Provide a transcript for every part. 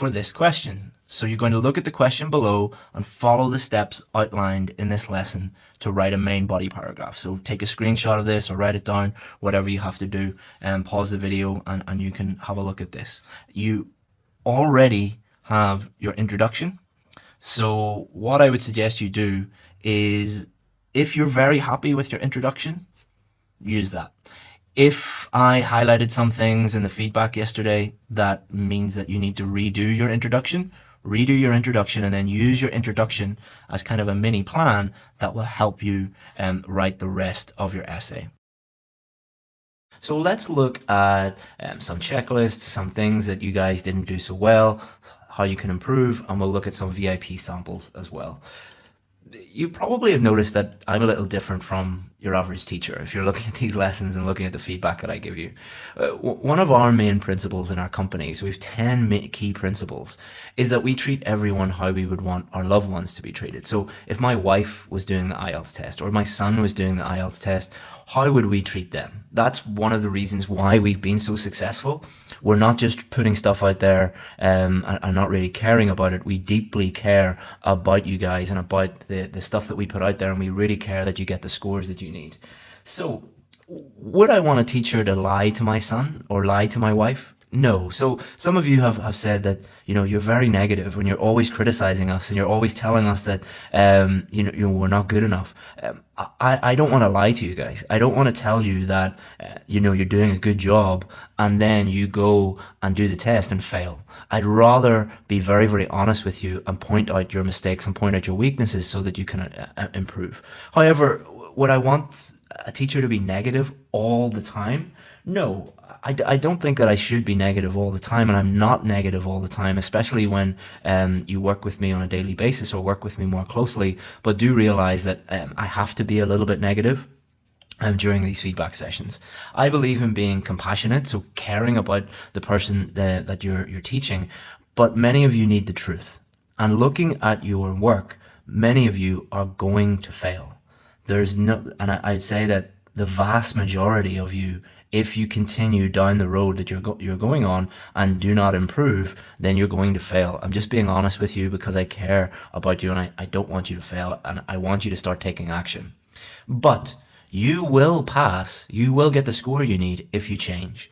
for this question. So you're going to look at the question below and follow the steps outlined in this lesson to write a main body paragraph. So take a screenshot of this or write it down, whatever you have to do, and pause the video and you can have a look at this. You already have your introduction. So what I would suggest you do is, if you're very happy with your introduction, use that. If I highlighted some things in the feedback yesterday, that means that you need to redo your introduction and then use your introduction as kind of a mini plan that will help you write the rest of your essay. So let's look at some checklists, some things that you guys didn't do so well, how you can improve, and we'll look at some VIP samples as well. You probably have noticed that I'm a little different from your average teacher if you're looking at these lessons and looking at the feedback that I give you. One of our main principles in our company, so we have 10 key principles, is that we treat everyone how we would want our loved ones to be treated. So if my wife was doing the IELTS test or my son was doing the IELTS test, how would we treat them? That's one of the reasons why we've been so successful. We're not just putting stuff out there and not really caring about it. We deeply care about you guys and about the stuff that we put out there, and we really care that you get the scores that you need. So would I want a teacher to lie to my son or lie to my wife? No. So some of you have said that, you're very negative when you're always criticizing us and you're always telling us that, we're not good enough. I don't want to lie to you guys. I don't want to tell you that, you're doing a good job and then you go and do the test and fail. I'd rather be very, very honest with you and point out your mistakes and point out your weaknesses so that you can improve. However, would I want a teacher to be negative all the time? No. I don't think that I should be negative all the time, and I'm not negative all the time, especially when you work with me on a daily basis or work with me more closely. But do realize that I have to be a little bit negative during these feedback sessions. I believe in being compassionate, so caring about the person that you're teaching, but many of you need the truth. And looking at your work, many of you are going to fail. And I'd say that the vast majority of you, if you continue down the road that you're going on and do not improve, then you're going to fail. I'm just being honest with you because I care about you and I don't want you to fail, and I want you to start taking action. But you will pass, you will get the score you need if you change.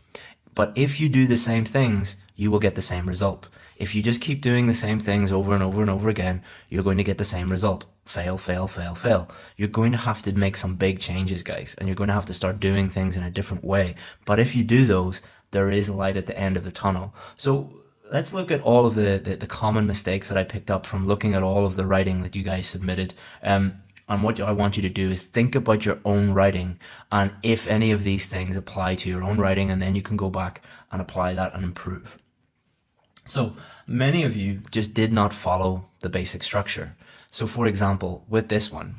But if you do the same things, you will get the same result. If you just keep doing the same things over and over and over again, you're going to get the same result. Fail, fail, fail, fail. You're going to have to make some big changes, guys, and you're going to have to start doing things in a different way. But if you do those, there is light at the end of the tunnel. So let's look at all of the common mistakes that I picked up from looking at all of the writing that you guys submitted. And what I want you to do is think about your own writing and if any of these things apply to your own writing, and then you can go back and apply that and improve. So many of you just did not follow the basic structure. So for example, with this one,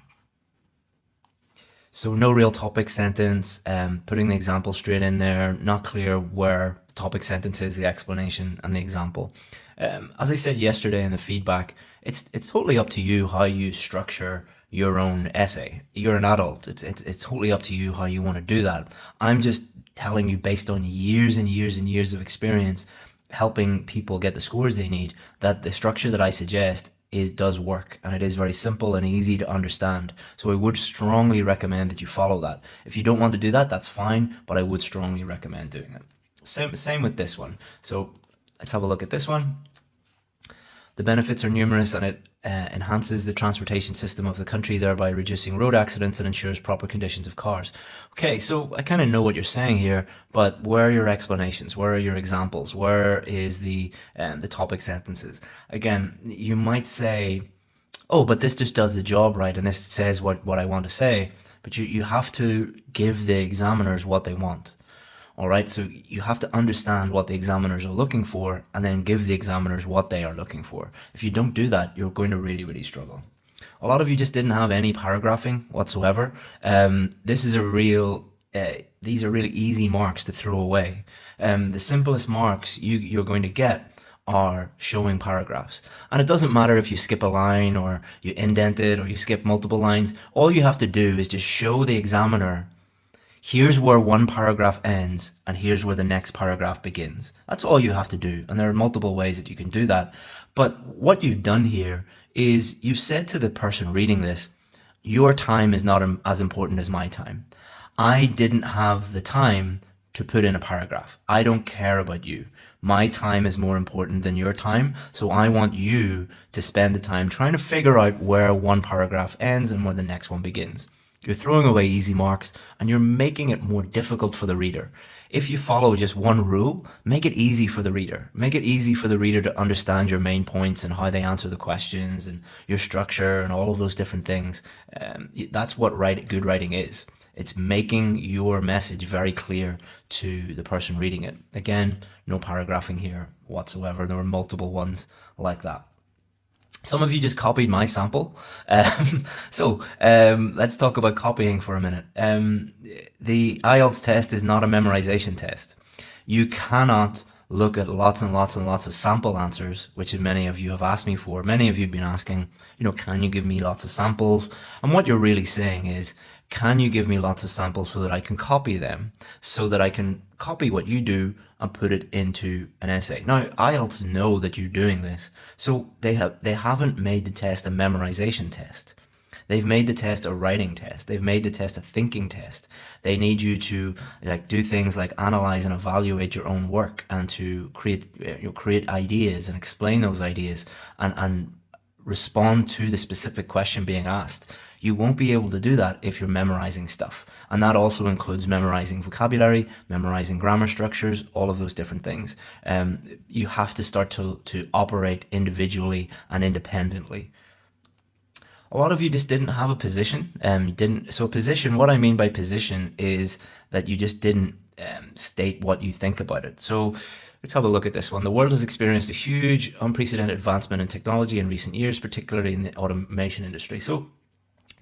so no real topic sentence, putting the example straight in there, not clear where the topic sentence is, the explanation and the example. As I said yesterday in the feedback, it's totally up to you how you structure your own essay. You're an adult. It's totally up to you how you want to do that. I'm just telling you, based on years and years and years of experience helping people get the scores they need, that the structure that I suggest does work, and it is very simple and easy to understand. So I would strongly recommend that you follow that. If you don't want to do that, that's fine, but I would strongly recommend doing it. Same with this one. So let's have a look at this one. The benefits are numerous, and it enhances the transportation system of the country, thereby reducing road accidents and ensures proper conditions of cars. Okay, so I kind of know what you're saying here, but where are your explanations? Where are your examples? Where is the topic sentences? Again, you might say, oh, but this just does the job right, and this says what I want to say. But you have to give the examiners what they want. All right, so you have to understand what the examiners are looking for and then give the examiners what they are looking for. If you don't do that, you're going to really, really struggle. A lot of you just didn't have any paragraphing whatsoever. These are really easy marks to throw away. The simplest marks you're going to get are showing paragraphs. And it doesn't matter if you skip a line or you indent it or you skip multiple lines. All you have to do is just show the examiner, Here's where one paragraph ends and here's where the next paragraph begins. That's all you have to do. And there are multiple ways that you can do that. But what you've done here is you've said to the person reading this, your time is not as important as my time. I didn't have the time to put in a paragraph. I don't care about you. My time is more important than your time. So I want you to spend the time trying to figure out where one paragraph ends and where the next one begins. You're throwing away easy marks and you're making it more difficult for the reader. If you follow just one rule, make it easy for the reader. Make it easy for the reader to understand your main points and how they answer the questions and your structure and all of those different things. That's what good writing is. It's making your message very clear to the person reading it. Again, no paragraphing here whatsoever. There were multiple ones like that. Some of you just copied my sample. Let's talk about copying for a minute. The IELTS test is not a memorization test. You cannot look at lots and lots and lots of sample answers, which many of you have asked me for. Many of you have been asking, can you give me lots of samples? And what you're really saying is, can you give me lots of samples so that I can copy them, so that I can copy what you do and put it into an essay? Now, IELTS know that you're doing this, so they haven't made the test a memorization test. They've made the test a writing test. They've made the test a thinking test. They need you to do things like analyze and evaluate your own work and to create ideas and explain those ideas and respond to the specific question being asked. You won't be able to do that if you're memorizing stuff. And that also includes memorizing vocabulary, memorizing grammar structures, all of those different things. You have to start to operate individually and independently. A lot of you just didn't have a position. So position, what I mean by position is that you just didn't state what you think about it. So let's have a look at this one. The world has experienced a huge, unprecedented advancement in technology in recent years, particularly in the automation industry. So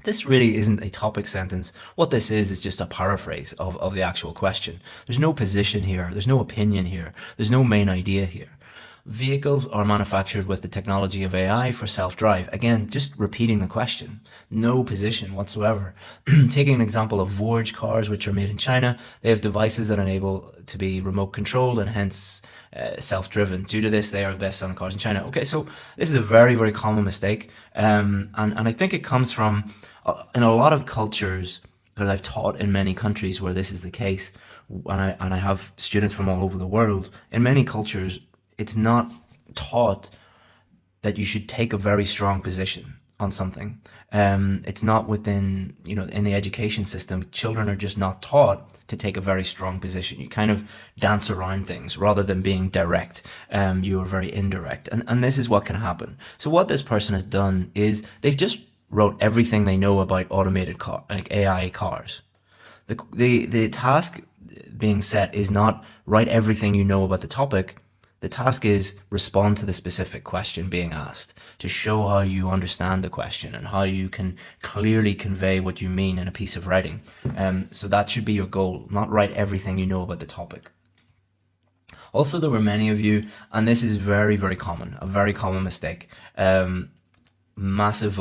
this really isn't a topic sentence. What this is just a paraphrase of the actual question. There's no position here. There's no opinion here. There's no main idea here. Vehicles are manufactured with the technology of AI for self-drive. Again, just repeating the question. No position whatsoever. Taking an example of Vorge cars, which are made in China, they have devices that enable to be remote controlled and hence self-driven. Due to this, they are the best-selling cars in China. Okay, so this is a very, very common mistake. And I think it comes from, in a lot of cultures, because I've taught in many countries where this is the case, and I have students from all over the world, in many cultures, it's not taught that you should take a very strong position on something. It's not within, in the education system, children are just not taught to take a very strong position. You kind of dance around things rather than being direct. You are very indirect. And this is what can happen. So what this person has done is they've just wrote everything they know about automated like AI cars. The task being set is not write everything you know about the topic. The task is respond to the specific question being asked to show how you understand the question and how you can clearly convey what you mean in a piece of writing. So that should be your goal, not write everything you know about the topic. Also, there were many of you, and this is very, very common, a very common mistake, massive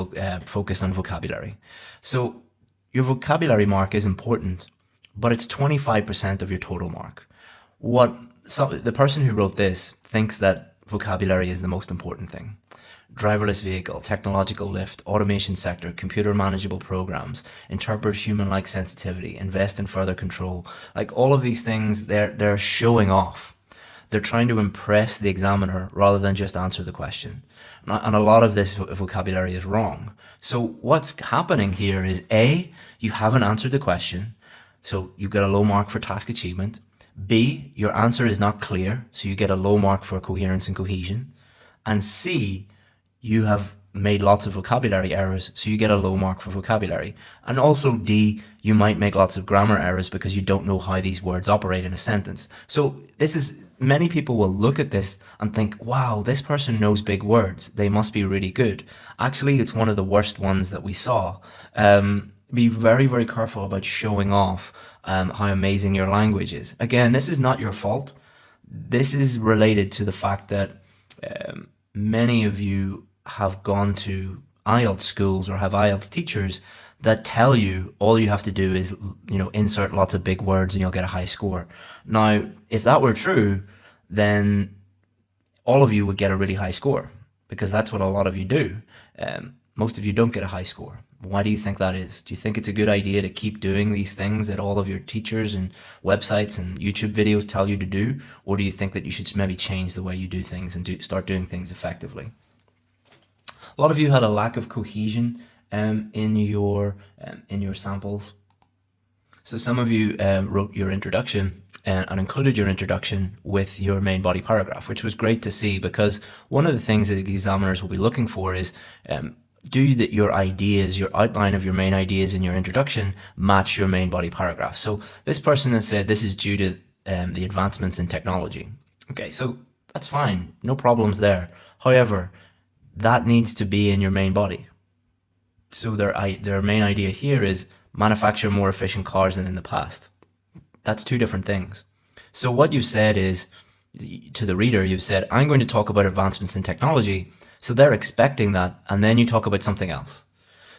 focus on vocabulary. So your vocabulary mark is important, but it's 25% of your total mark. So the person who wrote this thinks that vocabulary is the most important thing. Driverless vehicle, technological lift, automation sector, computer manageable programs, interpret human-like sensitivity, invest in further control. Like all of these things, they're showing off. They're trying to impress the examiner rather than just answer the question. And a lot of this vocabulary is wrong. So what's happening here is A, you haven't answered the question, so you get a low mark for task achievement. B, your answer is not clear, so you get a low mark for coherence and cohesion. And C, you have made lots of vocabulary errors, so you get a low mark for vocabulary. And also D, you might make lots of grammar errors because you don't know how these words operate in a sentence. So many people will look at this and think, wow, this person knows big words. They must be really good. Actually, it's one of the worst ones that we saw. Be very, very careful about showing off how amazing your language is. Again, this is not your fault. This is related to the fact that many of you have gone to IELTS schools or have IELTS teachers that tell you all you have to do is, insert lots of big words and you'll get a high score. Now, if that were true, then all of you would get a really high score, because that's what a lot of you do. Most of you don't get a high score. Why do you think that is? Do you think it's a good idea to keep doing these things that all of your teachers and websites and YouTube videos tell you to do? Or do you think that you should maybe change the way you do things and start doing things effectively? A lot of you had a lack of cohesion in your samples. So some of you wrote your introduction and included your introduction with your main body paragraph, which was great to see, because one of the things that the examiners will be looking for is your ideas, your outline of your main ideas in your introduction match your main body paragraph. So this person has said this is due to the advancements in technology. Okay, so that's fine, no problems there. However, that needs to be in your main body. So their main idea here is manufacture more efficient cars than in the past. That's two different things. So what you've said is, to the reader, you've said, I'm going to talk about advancements in technology. So they're expecting that, and then you talk about something else.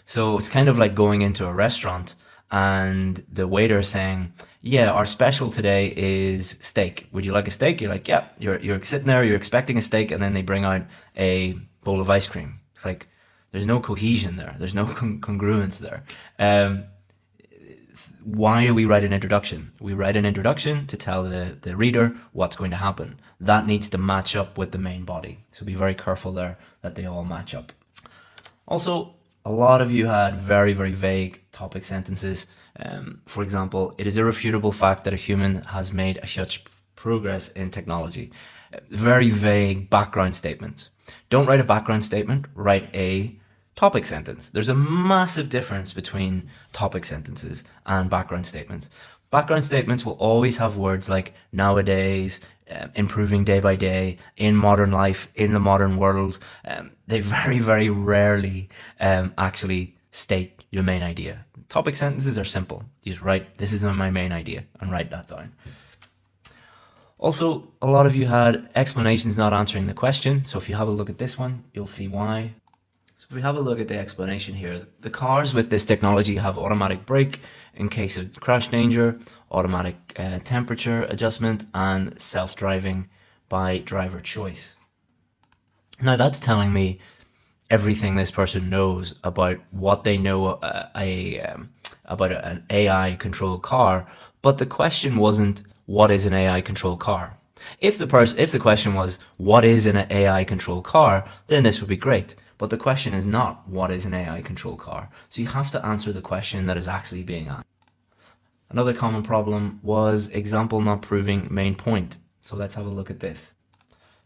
So it's kind of like going into a restaurant and the waiter saying, yeah, our special today is steak. Would you like a steak? You're like, yeah. You're sitting there, you're expecting a steak, and then they bring out a bowl of ice cream. It's like, there's no cohesion there. There's no congruence there. Why do we write an introduction? We write an introduction to tell the reader what's going to happen. That needs to match up with the main body. So be very careful there that they all match up. Also, a lot of you had very, very vague topic sentences. For example, it is a irrefutable fact that a human has made a huge progress in technology. Very vague background statements. Don't write a background statement, write a topic sentence. There's a massive difference between topic sentences and background statements. Background statements will always have words like nowadays, improving day by day, in modern life, in the modern world. They very, very rarely actually state your main idea. Topic sentences are simple. You just write, this is my main idea, and write that down. Also, a lot of you had explanations not answering the question. So if you have a look at this one, you'll see why. So if we have a look at the explanation here, the cars with this technology have automatic brake in case of crash danger, automatic temperature adjustment, and self-driving by driver choice. Now that's telling me everything this person knows about what they know about an AI controlled car, but the question wasn't what is an AI controlled car. If the question was what is an AI controlled car, then this would be great. But the question is not what is an AI controlled car. So you have to answer the question that is actually being asked. Another common problem was example not proving main point. So let's have a look at this.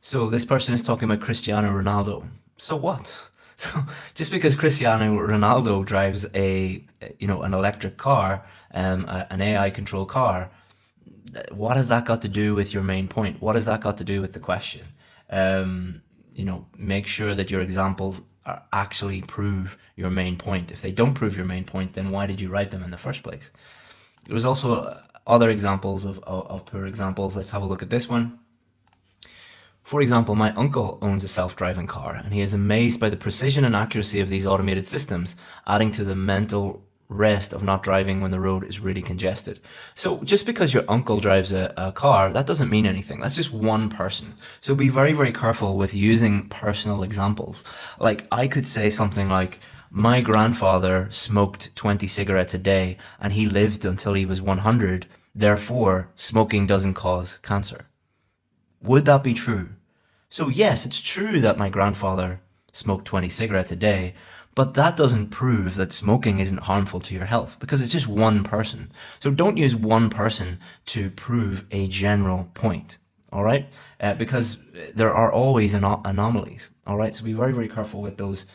So this person is talking about Cristiano Ronaldo. So what? So just because Cristiano Ronaldo drives an electric car, an AI controlled car, what has that got to do with your main point? What has that got to do with the question? Make sure that your examples actually prove your main point. If they don't prove your main point, then why did you write them in the first place? There was also other examples of poor examples. Let's have a look at this one. For example, my uncle owns a self-driving car, and he is amazed by the precision and accuracy of these automated systems, adding to the mental rest of not driving when the road is really congested. So just because your uncle drives a car, that doesn't mean anything. That's just one person. So be very, very careful with using personal examples. Like I could say something like, my grandfather smoked 20 cigarettes a day and he lived until he was 100. Therefore, smoking doesn't cause cancer. Would that be true? So yes, it's true that my grandfather smoked 20 cigarettes a day, but that doesn't prove that smoking isn't harmful to your health, because it's just one person. So don't use one person to prove a general point, all right? Because there are always anomalies, all right? So be very, very careful with those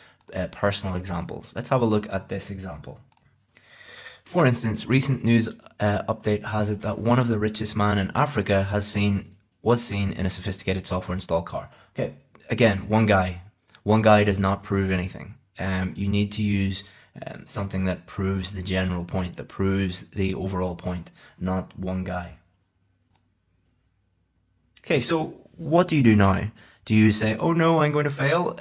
personal examples. Let's have a look at this example. For instance, recent news update has it that one of the richest men in Africa was seen in a sophisticated software installed car. Okay, again, one guy does not prove anything. You need to use something that proves the general point, that proves the overall point, not one guy. Okay, so what do you do now? Do you say, oh no, I'm going to fail?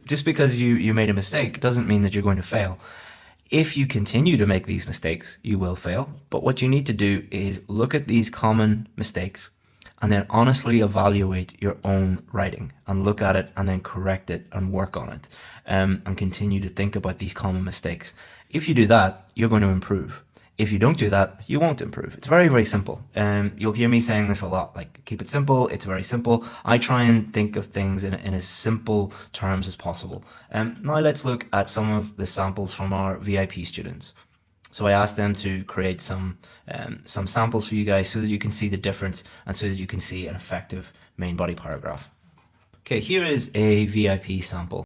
Just because you made a mistake doesn't mean that you're going to fail. If you continue to make these mistakes, you will fail. But what you need to do is look at these common mistakes and then honestly evaluate your own writing and look at it and then correct it and work on it, and continue to think about these common mistakes. If you do that, you're going to improve. If you don't do that, you won't improve. It's very, very simple. You'll hear me saying this a lot, like keep it simple. It's very simple. I try and think of things in as simple terms as possible. Now let's look at some of the samples from our VIP students. So I asked them to create some samples for you guys so that you can see the difference and so that you can see an effective main body paragraph. Okay, here is a VIP sample.